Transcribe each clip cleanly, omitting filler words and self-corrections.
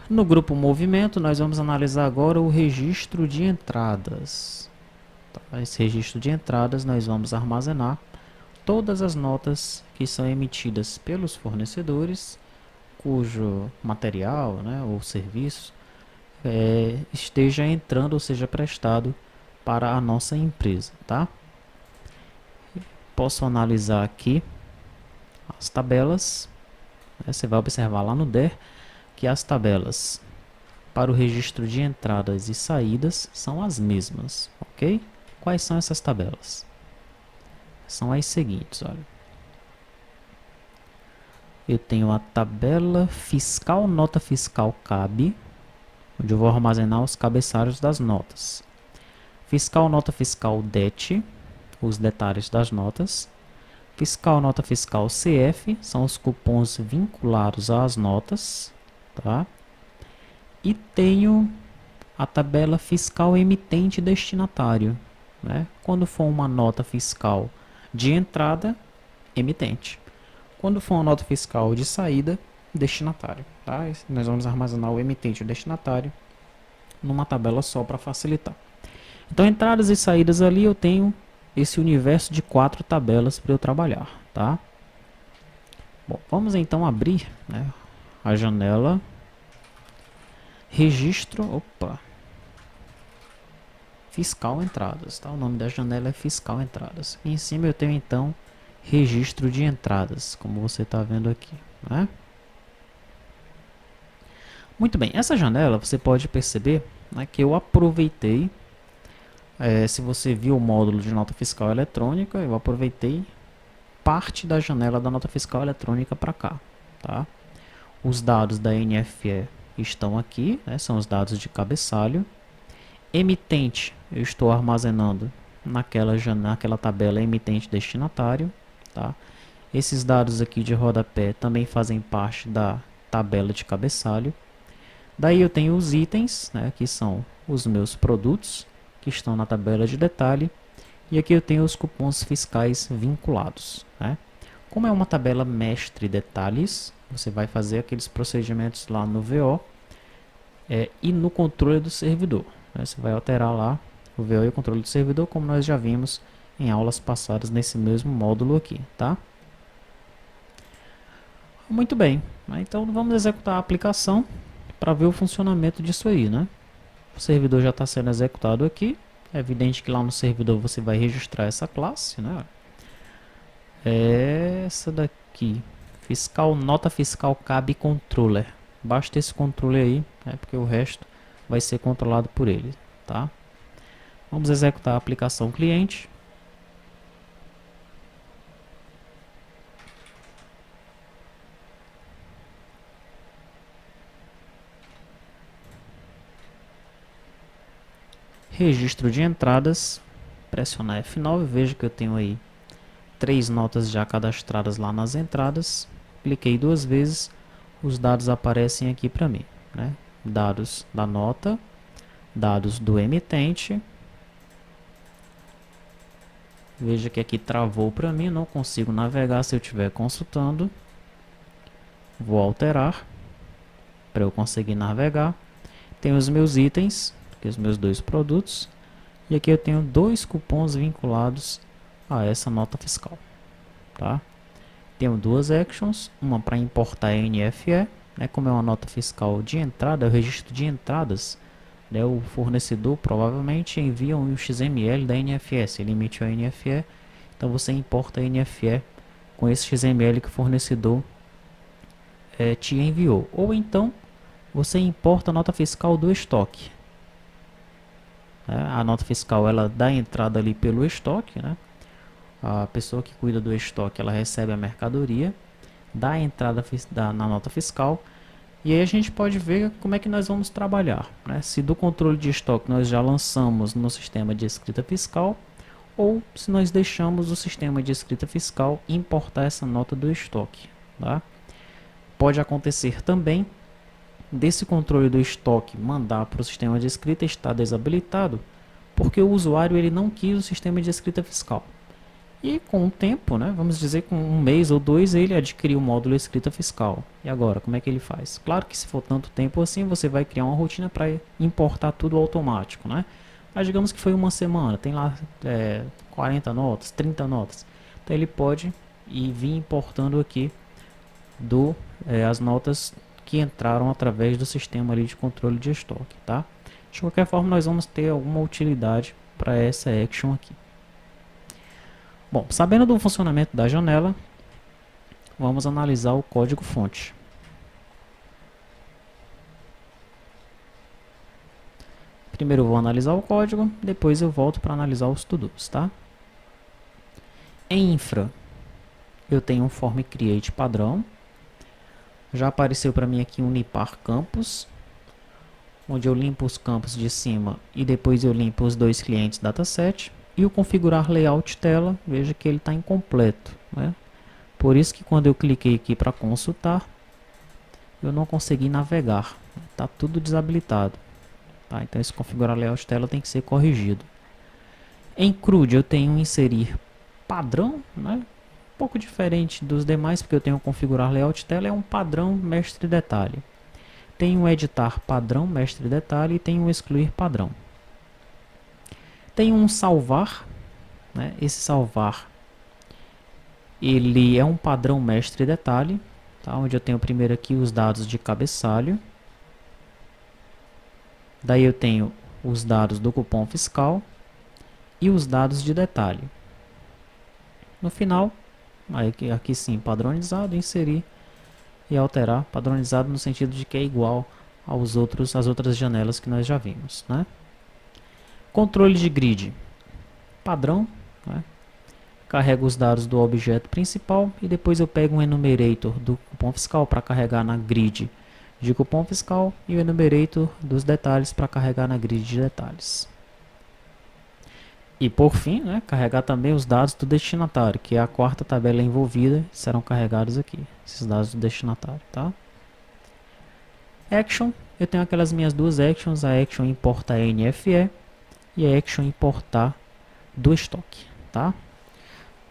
No grupo movimento, nós vamos analisar agora o registro de entradas. Tá? Esse registro de entradas nós vamos armazenar todas as notas que são emitidas pelos fornecedores cujo material, né, ou serviço esteja entrando ou seja prestado para a nossa empresa, tá? Posso analisar aqui as tabelas, né? Você vai observar lá no DER que as tabelas para o registro de entradas e saídas são as mesmas, ok? Quais são essas tabelas? São as seguintes, olha. Eu tenho a tabela fiscal, nota fiscal cabe, onde eu vou armazenar os cabeçalhos das notas. Fiscal, nota fiscal DET, os detalhes das notas. Fiscal, nota fiscal CF, são os cupons vinculados às notas, tá? E tenho a tabela fiscal emitente destinatário, né? Quando for uma nota fiscal de entrada, emitente. Quando for uma nota fiscal de saída, destinatário, tá? Nós vamos armazenar o emitente e o destinatário numa tabela só para facilitar. Então, entradas e saídas ali eu tenho esse universo de 4 tabelas para eu trabalhar, tá? Bom, vamos então abrir, né, a janela registro, fiscal entradas, tá? O nome da janela é fiscal entradas. E em cima eu tenho então registro de entradas, como você está vendo aqui, né? Muito bem, essa janela você pode perceber, né, que eu aproveitei. Se você viu o módulo de nota fiscal eletrônica, eu aproveitei parte da janela da nota fiscal eletrônica para cá, tá? Os dados da NFE estão aqui, né? São os dados de cabeçalho. Emitente, eu estou armazenando naquela tabela emitente destinatário, tá? Esses dados aqui de rodapé também fazem parte da tabela de cabeçalho. Daí eu tenho os itens, né, que são os meus produtos, que estão na tabela de detalhe. E aqui eu tenho os cupons fiscais vinculados, né? Como é uma tabela mestre detalhes, você vai fazer aqueles procedimentos lá no VO e no controle do servidor, né? Você vai alterar lá o VO e o controle do servidor, como nós já vimos em aulas passadas nesse mesmo módulo aqui, tá? Muito bem, então vamos executar a aplicação para ver o funcionamento disso aí, né? O servidor já está sendo executado aqui. É evidente que lá no servidor você vai registrar essa classe, né? Essa daqui, fiscal, nota fiscal cabe controller. Basta esse controller aí, né? Porque o resto vai ser controlado por ele, tá? Vamos executar a aplicação cliente. Registro de entradas, pressionar F9, veja que eu tenho aí 3 notas já cadastradas lá nas entradas. Cliquei 2 vezes, os dados aparecem aqui para mim, né? Dados da nota, dados do emitente. Veja que aqui travou para mim, não consigo navegar se eu estiver consultando. Vou alterar para eu conseguir navegar. Tenho os meus itens, aqui os meus 2 produtos. E aqui eu tenho 2 cupons vinculados a essa nota fiscal, tá? Tenho 2 actions, uma para importar a NFE, né? Como é uma nota fiscal de entrada, é o registro de entradas, né? O fornecedor provavelmente envia um XML da NFE, se ele emitiu a NFE, então você importa a NFE com esse XML que o fornecedor te enviou. Ou então você importa a nota fiscal do estoque. A nota fiscal ela dá entrada ali pelo estoque, né? A pessoa que cuida do estoque ela recebe a mercadoria, dá a entrada na nota fiscal, e aí a gente pode ver como é que nós vamos trabalhar, né? Se do controle de estoque nós já lançamos no sistema de escrita fiscal, ou se nós deixamos o sistema de escrita fiscal importar essa nota do estoque, tá? Pode acontecer também desse controle do estoque mandar para o sistema de escrita estar desabilitado, porque o usuário ele não quis o sistema de escrita fiscal. E com o tempo, né, vamos dizer com um mês ou dois, ele adquiriu o módulo escrita fiscal. E agora, como é que ele faz? Claro que se for tanto tempo assim, você vai criar uma rotina para importar tudo automático, né? Mas digamos que foi uma semana, tem lá 40 notas, 30 notas. Então ele pode ir vir importando aqui as notas que entraram através do sistema ali de controle de estoque, tá? De qualquer forma, nós vamos ter alguma utilidade para essa action aqui. Bom, sabendo do funcionamento da janela, vamos analisar o código-fonte. Primeiro eu vou analisar o código, depois eu volto para analisar os to-dos, tá? Em infra, eu tenho um form create padrão. Já apareceu para mim aqui um limpar campos, onde eu limpo os campos de cima e depois eu limpo os dois clientes dataset. E o configurar layout tela, veja que ele está incompleto, né? Por isso que quando eu cliquei aqui para consultar, eu não consegui navegar, está tudo desabilitado. Tá? Então esse configurar layout tela tem que ser corrigido. Em CRUD eu tenho inserir padrão, né? Um pouco diferente dos demais, porque eu tenho configurar layout tela, é um padrão mestre detalhe. Tenho editar padrão mestre detalhe e tenho excluir padrão. Tem um salvar, né? Esse salvar ele é um padrão mestre detalhe, tá? Onde eu tenho primeiro aqui os dados de cabeçalho. Daí eu tenho os dados do cupom fiscal e os dados de detalhe. No final, aqui sim, padronizado, inserir e alterar. Padronizado no sentido de que é igual às outras janelas que nós já vimos, né? Controle de grid, padrão, né? Carrego os dados do objeto principal e depois eu pego um enumerator do cupom fiscal para carregar na grid de cupom fiscal e o enumerator dos detalhes para carregar na grid de detalhes. E por fim, né, carregar também os dados do destinatário, que é a quarta tabela envolvida, serão carregados aqui, esses dados do destinatário, tá? Action, eu tenho aquelas minhas duas actions, a action importar NFE e a action importar do estoque, tá?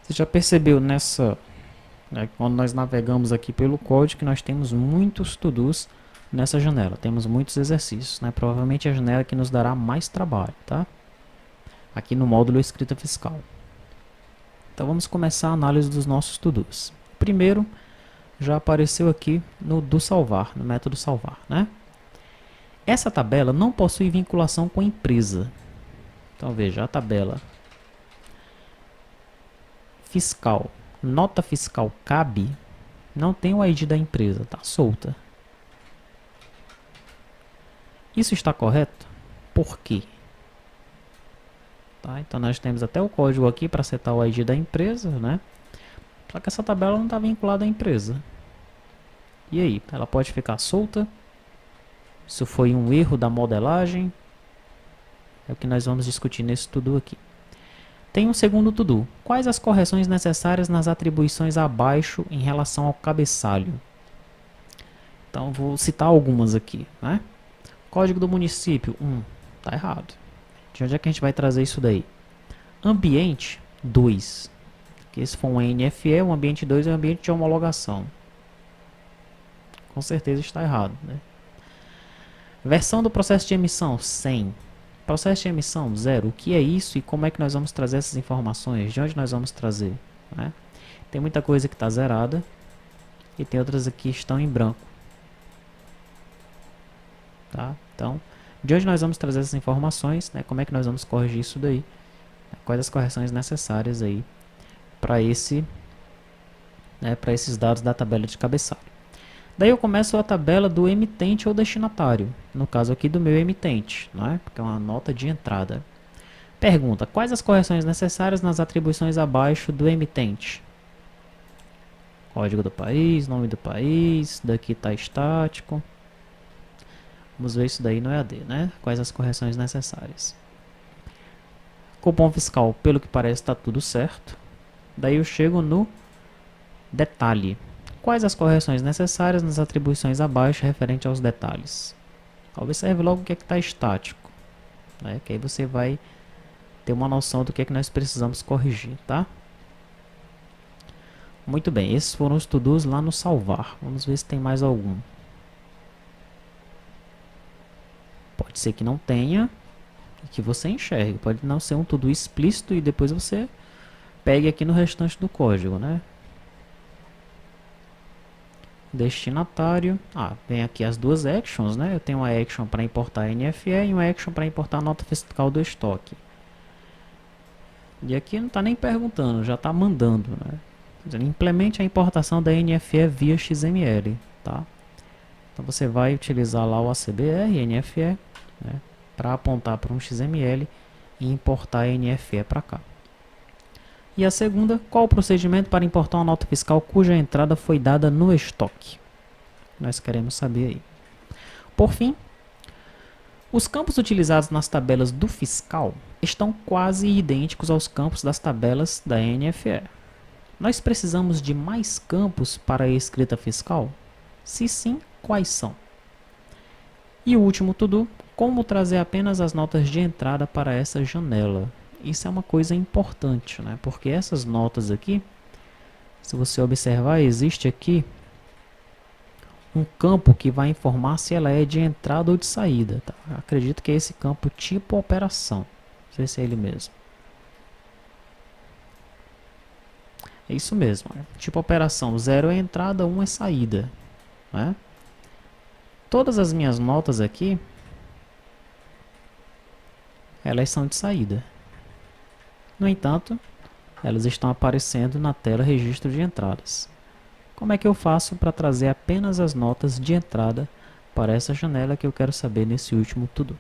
Você já percebeu nessa, né, quando nós navegamos aqui pelo código, que nós temos muitos to-dos nessa janela, temos muitos exercícios, né? Provavelmente a janela que nos dará mais trabalho, tá? Aqui no módulo escrita fiscal. Então vamos começar a análise dos nossos to-dos. Primeiro, já apareceu aqui no do salvar, no método salvar, né? Essa tabela não possui vinculação com a empresa. Então veja, a tabela fiscal, nota fiscal cabe, não tem o ID da empresa, está solta. Isso está correto? Por quê? Tá, então nós temos até o código aqui para setar o ID da empresa, né? Só que essa tabela não está vinculada à empresa. E aí, ela pode ficar solta? Isso foi um erro da modelagem? É o que nós vamos discutir nesse to-do aqui. Tem um segundo to-do. Quais as correções necessárias nas atribuições abaixo em relação ao cabeçalho? Então vou citar algumas aqui, né? Código do município, tá errado. De onde é que a gente vai trazer isso daí? Ambiente, 2. Que se for um NFE, o ambiente 2 é o ambiente de homologação. Com certeza está errado, né? Versão do processo de emissão, 100. Processo de emissão, 0. O que é isso e como é que nós vamos trazer essas informações? De onde nós vamos trazer? Né? Tem muita coisa que está zerada e tem outras aqui que estão em branco. Tá? Então, de onde nós vamos trazer essas informações? Né? Como é que nós vamos corrigir isso daí? Quais as correções necessárias aí para esses dados da tabela de cabeçalho? Daí eu começo a tabela do emitente ou destinatário. No caso aqui do meu emitente, não é? Porque é uma nota de entrada. Pergunta: quais as correções necessárias nas atribuições abaixo do emitente? Código do país, nome do país, daqui está estático. Vamos ver isso daí no EAD, né? Quais as correções necessárias. Cupom fiscal, pelo que parece, está tudo certo. Daí eu chego no detalhe. Quais as correções necessárias nas atribuições abaixo referente aos detalhes? Observe logo o que é que está estático, né? Que aí você vai ter uma noção do que é que nós precisamos corrigir, tá? Muito bem, esses foram os to-dos lá no salvar. Vamos ver se tem mais algum. Pode ser que não tenha e que você enxergue. Pode não ser um to-do explícito e depois você pegue aqui no restante do código, né? Destinatário. Vem aqui as duas actions, né? Eu tenho uma action para importar NFE e uma action para importar a nota fiscal do estoque. E aqui não está nem perguntando, já está mandando, né? Dizendo, implemente a importação da NFE via XML, tá? Então você vai utilizar lá o ACBR, NFE, né, para apontar para um XML e importar a NFE para cá. E a segunda, qual o procedimento para importar uma nota fiscal cuja entrada foi dada no estoque? Nós queremos saber aí. Por fim, os campos utilizados nas tabelas do fiscal estão quase idênticos aos campos das tabelas da NFE. Nós precisamos de mais campos para a escrita fiscal? Se sim, quais são? E o último to-do, como trazer apenas as notas de entrada para essa janela? Isso é uma coisa importante, né? Porque essas notas aqui, se você observar, existe aqui um campo que vai informar se ela é de entrada ou de saída. Tá? Acredito que é esse campo tipo operação. Não sei se é ele mesmo. É isso mesmo. Né? Tipo operação, 0 é entrada, 1 é saída. Né? Todas as minhas notas aqui, elas são de saída. No entanto, elas estão aparecendo na tela registro de entradas. Como é que eu faço para trazer apenas as notas de entrada para essa janela que eu quero saber nesse último to-do?